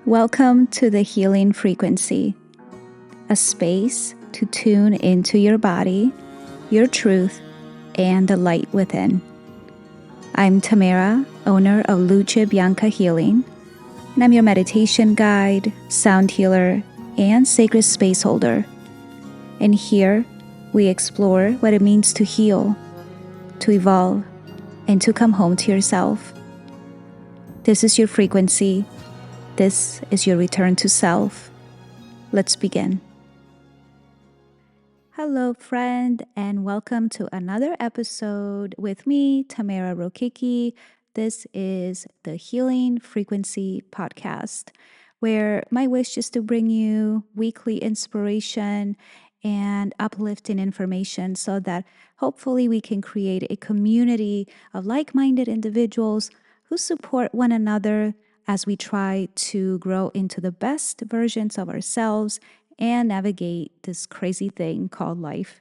Welcome to the Healing Frequency, a space to tune into your body, your truth, and the light within. I'm Tamara, owner of Luce Bianca Healing, and I'm your meditation guide, sound healer, and sacred space holder. And here, we explore what it means to heal, to evolve, and to come home to yourself. This is your frequency. This is your return to self. Let's begin. Hello, friend, and welcome to another episode with me, Tamara Rokicki. This is the Healing Frequency podcast, where my wish is to bring you weekly inspiration and uplifting information so that hopefully we can create a community of like-minded individuals who support one another as we try to grow into the best versions of ourselves and navigate this crazy thing called life.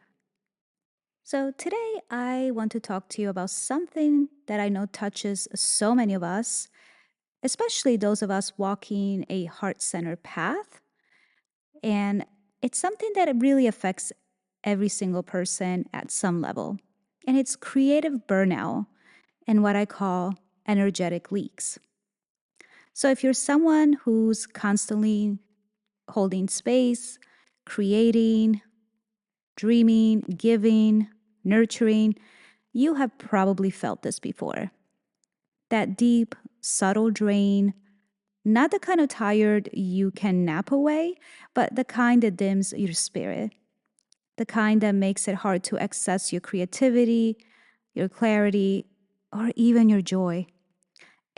So today I want to talk to you about something that I know touches so many of us, especially those of us walking a heart-centered path. And it's something that it really affects every single person at some level. And it's creative burnout and what I call energetic leaks. So if you're someone who's constantly holding space, creating, dreaming, giving, nurturing, you have probably felt this before. That deep, subtle drain, not the kind of tired you can nap away, but the kind that dims your spirit, the kind that makes it hard to access your creativity, your clarity, or even your joy.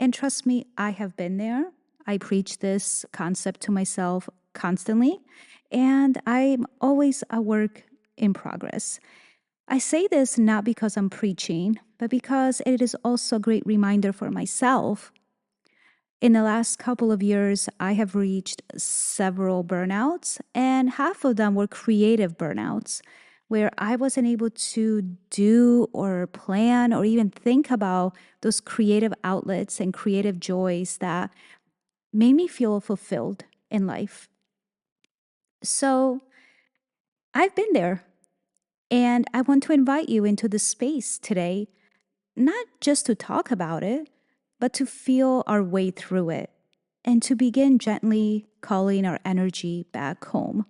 And trust me, I have been there. I preach this concept to myself constantly, and I'm always a work in progress. I say this not because I'm preaching, but because it is also a great reminder for myself. In the last couple of years, I have reached several burnouts, and half of them were creative burnouts, where I wasn't able to do or plan or even think about those creative outlets and creative joys that made me feel fulfilled in life. So I've been there, and I want to invite you into this space today, not just to talk about it, but to feel our way through it and to begin gently calling our energy back home.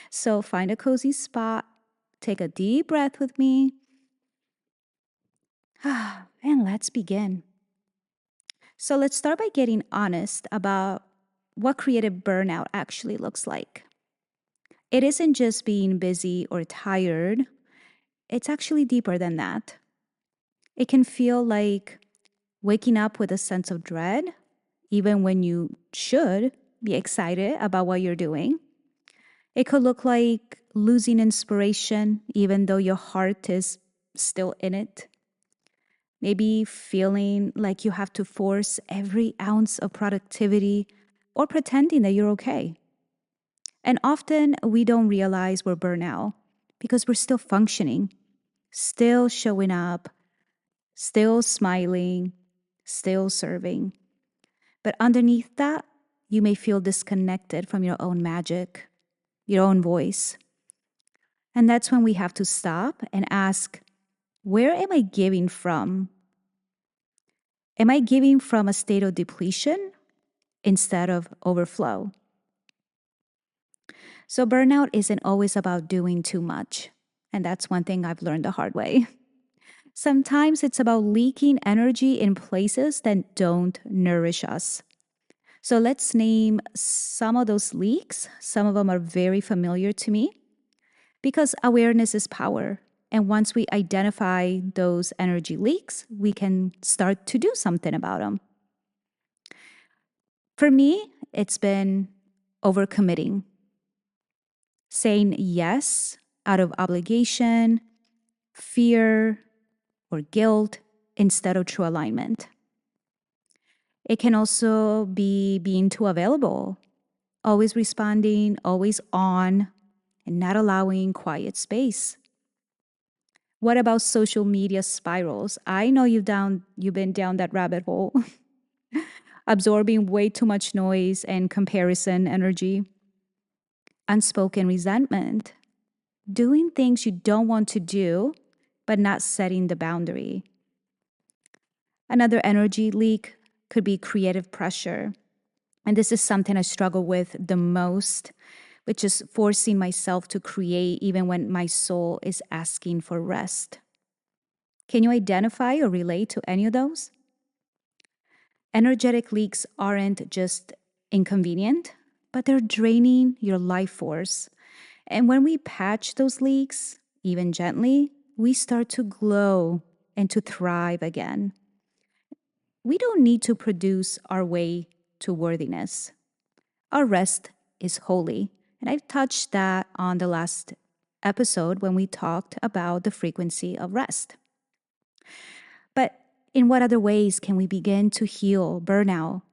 So find a cozy spot, take a deep breath with me, and let's begin. So let's start by getting honest about what creative burnout actually looks like. It isn't just being busy or tired, it's actually deeper than that. It can feel like waking up with a sense of dread, even when you should be excited about what you're doing. It could look like losing inspiration, even though your heart is still in it. Maybe feeling like you have to force every ounce of productivity or pretending that you're okay. And often we don't realize we're burnout because we're still functioning, still showing up, still smiling, still serving. But underneath that, you may feel disconnected from your own magic, your own voice. And that's when we have to stop and ask, where am I giving from? Am I giving from a state of depletion instead of overflow? So burnout isn't always about doing too much. And that's one thing I've learned the hard way. Sometimes it's about leaking energy in places that don't nourish us. So let's name some of those leaks. Some of them are very familiar to me because awareness is power. And once we identify those energy leaks, we can start to do something about them. For me, it's been overcommitting, saying yes out of obligation, fear, or guilt instead of true alignment. It can also be being too available, always responding, always on, and not allowing quiet space. What about social media spirals? I know you've been down that rabbit hole. absorbing way too much noise and comparison energy, unspoken resentment, doing things you don't want to do, but not setting the boundary. Another energy leak could be creative pressure. And this is something I struggle with the most, which is forcing myself to create even when my soul is asking for rest. Can you identify or relate to any of those? Energetic leaks aren't just inconvenient, but they're draining your life force. And when we patch those leaks, even gently, we start to glow and to thrive again. We don't need to produce our way to worthiness. Our rest is holy. And I've touched that on the last episode when we talked about the frequency of rest. But in what other ways can we begin to heal burnout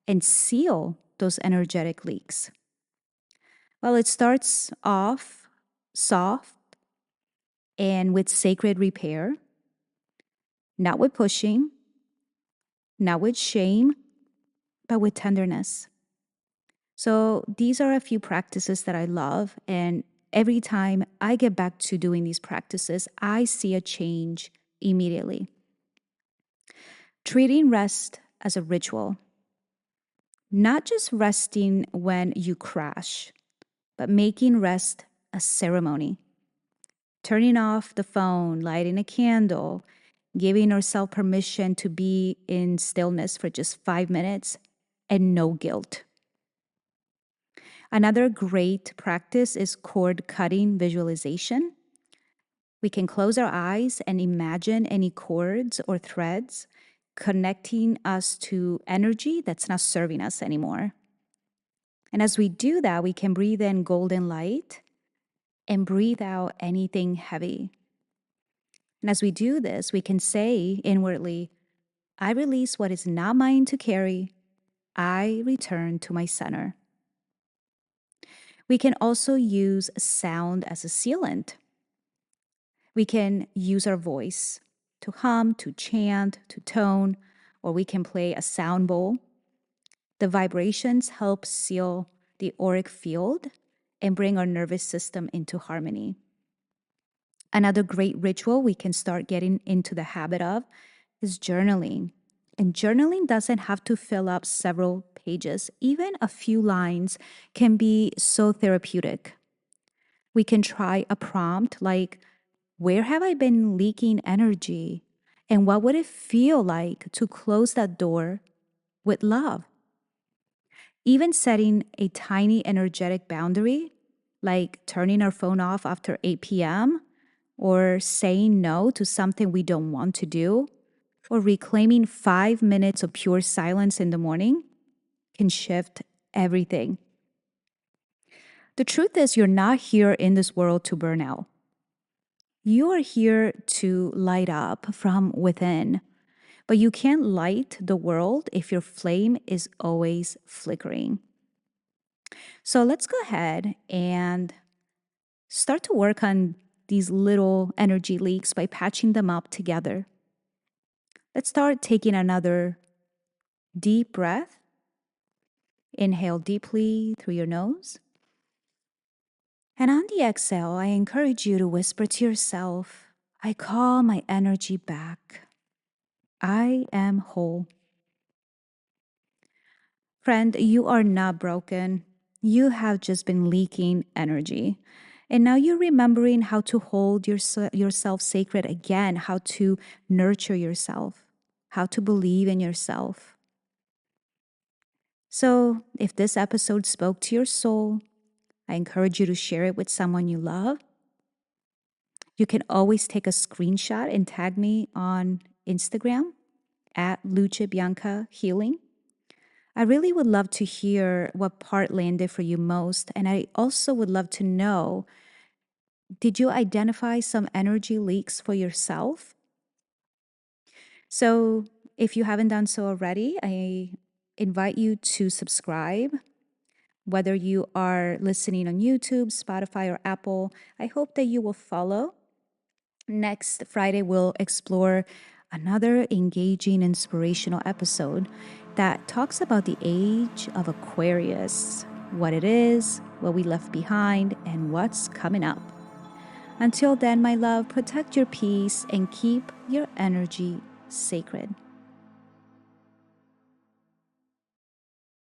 and seal those energetic leaks? Well, it starts off soft and with sacred repair, not with pushing, not with shame, but with tenderness. So these are a few practices that I love. And every time I get back to doing these practices, I see a change immediately. Treating rest as a ritual, not just resting when you crash, but making rest a ceremony. Turning off the phone, lighting a candle, giving ourselves permission to be in stillness for just 5 minutes and no guilt. Another great practice is cord cutting visualization. We can close our eyes and imagine any cords or threads connecting us to energy that's not serving us anymore. And as we do that, we can breathe in golden light and breathe out anything heavy. And as we do this, we can say inwardly, I release what is not mine to carry. I return to my center. We can also use sound as a sealant. We can use our voice to hum, to chant, to tone, or we can play a sound bowl. The vibrations help seal the auric field and bring our nervous system into harmony. Another great ritual we can start getting into the habit of is journaling. And journaling doesn't have to fill up several pages. Even a few lines can be so therapeutic. We can try a prompt like, where have I been leaking energy? And what would it feel like to close that door with love? Even setting a tiny energetic boundary, like turning our phone off after 8 p.m., or saying no to something we don't want to do, or reclaiming 5 minutes of pure silence in the morning, can shift everything. The truth is, you're not here in this world to burn out. You are here to light up from within, but you can't light the world if your flame is always flickering. So let's go ahead and start to work on these little energy leaks by patching them up together. Let's start taking another deep breath. Inhale deeply through your nose. And on the exhale, I encourage you to whisper to yourself, I call my energy back. I am whole. Friend, you are not broken. You have just been leaking energy. And now you're remembering how to hold yourself sacred again, how to nurture yourself, how to believe in yourself. So, if this episode spoke to your soul, I encourage you to share it with someone you love. You can always take a screenshot and tag me on Instagram at Luce Bianca Healing. I really would love to hear what part landed for you most. And I also would love to know, did you identify some energy leaks for yourself? So if you haven't done so already, I invite you to subscribe. Whether you are listening on YouTube, Spotify, or Apple, I hope that you will follow. Next Friday, we'll explore another engaging, inspirational episode that talks about the age of Aquarius, what it is, what we left behind, and what's coming up. Until then, my love, protect your peace and keep your energy sacred.